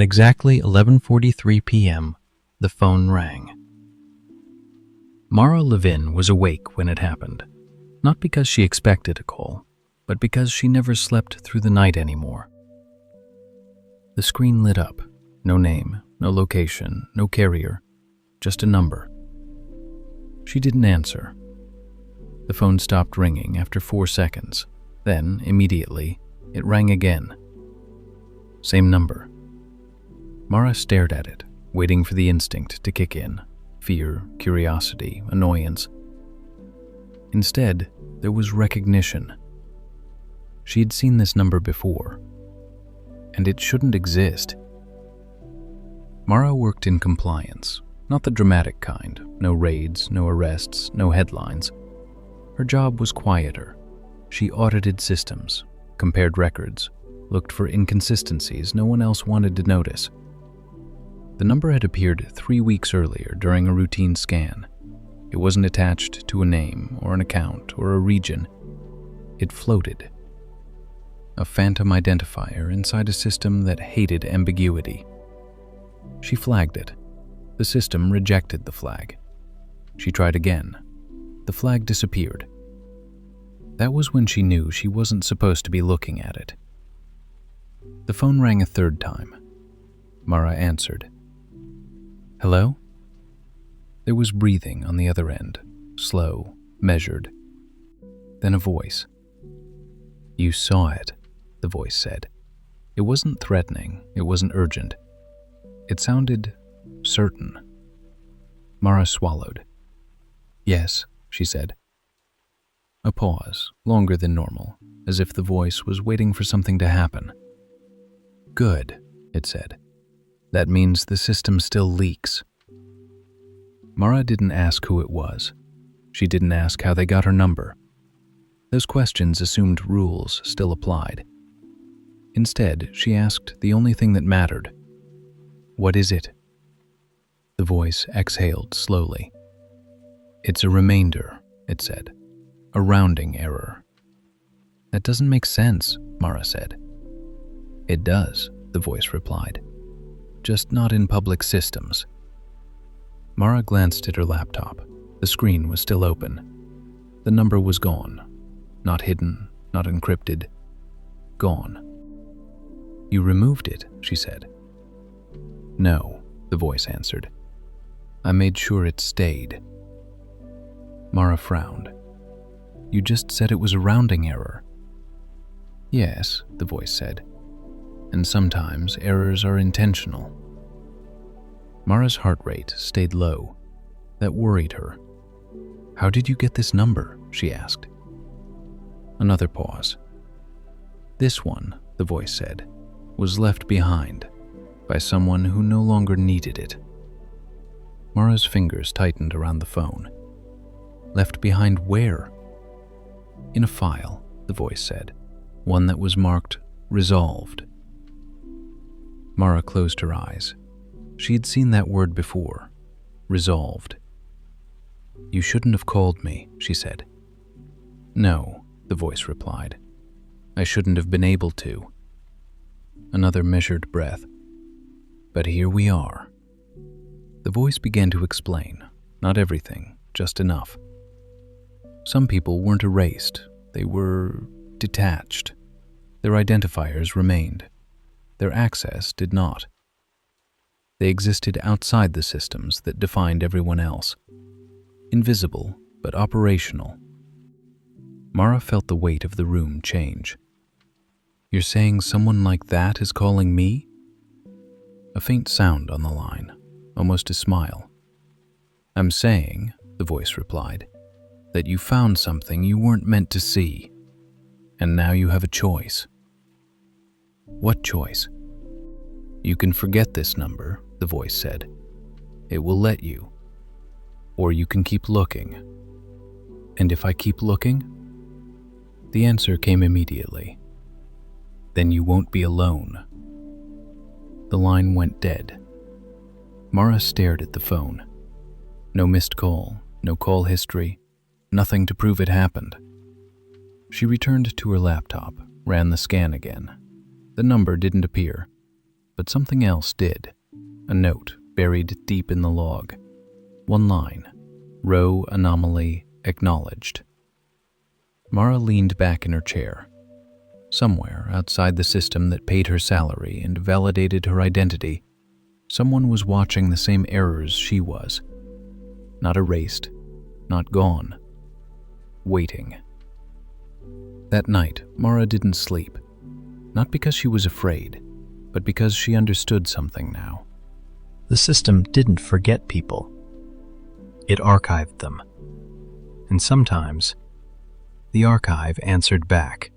At exactly 11:43 p.m., the phone rang. Mara Levin was awake when it happened, not because she expected a call, but because she never slept through the night anymore. The screen lit up. No name, no location, no carrier, just a number. She didn't answer. The phone stopped ringing after 4 seconds. Then, immediately, it rang again. Same number. Mara stared at it, waiting for the instinct to kick in. Fear, curiosity, annoyance. Instead, there was recognition. She had seen this number before, and it shouldn't exist. Mara worked in compliance, not the dramatic kind. No raids, no arrests, no headlines. Her job was quieter. She audited systems, compared records, looked for inconsistencies no one else wanted to notice. The number had appeared 3 weeks earlier during a routine scan. It wasn't attached to a name or an account or a region. It floated. A phantom identifier inside a system that hated ambiguity. She flagged it. The system rejected the flag. She tried again. The flag disappeared. That was when she knew she wasn't supposed to be looking at it. The phone rang a third time. Mara answered. Hello? There was breathing on the other end, slow, measured. Then a voice. You saw it, the voice said. It wasn't threatening, it wasn't urgent. It sounded certain. Mara swallowed. Yes, she said. A pause, longer than normal, as if the voice was waiting for something to happen. Good, it said. That means the system still leaks. Mara didn't ask who it was. She didn't ask how they got her number. Those questions assumed rules still applied. Instead, she asked the only thing that mattered. What is it? The voice exhaled slowly. It's a remainder, it said. A rounding error. That doesn't make sense, Mara said. It does, the voice replied. Just not in public systems. Mara glanced at her laptop. The screen was still open. The number was gone. Not hidden, not encrypted. Gone. You removed it, she said. No, the voice answered. I made sure it stayed. Mara frowned. You just said it was a rounding error. Yes, the voice said. And sometimes errors are intentional. Mara's heart rate stayed low. That worried her. How did you get this number? She asked. Another pause. This one, the voice said, was left behind by someone who no longer needed it. Mara's fingers tightened around the phone. Left behind where? In a file, the voice said, one that was marked resolved. Mara closed her eyes. She had seen that word before, resolved. You shouldn't have called me, she said. No, the voice replied. I shouldn't have been able to. Another measured breath. But here we are. The voice began to explain, not everything, just enough. Some people weren't erased, they were detached. Their identifiers remained. Their access did not. They existed outside the systems that defined everyone else. Invisible, but operational. Mara felt the weight of the room change. You're saying someone like that is calling me? A faint sound on the line, almost a smile. I'm saying, the voice replied, that you found something you weren't meant to see, and now you have a choice. What choice? You can forget this number, the voice said. It will let you. Or you can keep looking. And if I keep looking? The answer came immediately. Then you won't be alone. The line went dead. Mara stared at the phone. No missed call, no call history, nothing to prove it happened. She returned to her laptop, ran the scan again. The number didn't appear, But something else did. A note buried deep in the log. One line. Row anomaly acknowledged. Mara leaned back in her chair. Somewhere outside the system that paid her salary and validated her identity, someone was watching the same errors she was. Not erased, not gone. Waiting. That night, Mara didn't sleep. Not because she was afraid, but because she understood something now. The system didn't forget people. It archived them. And sometimes, the archive answered back.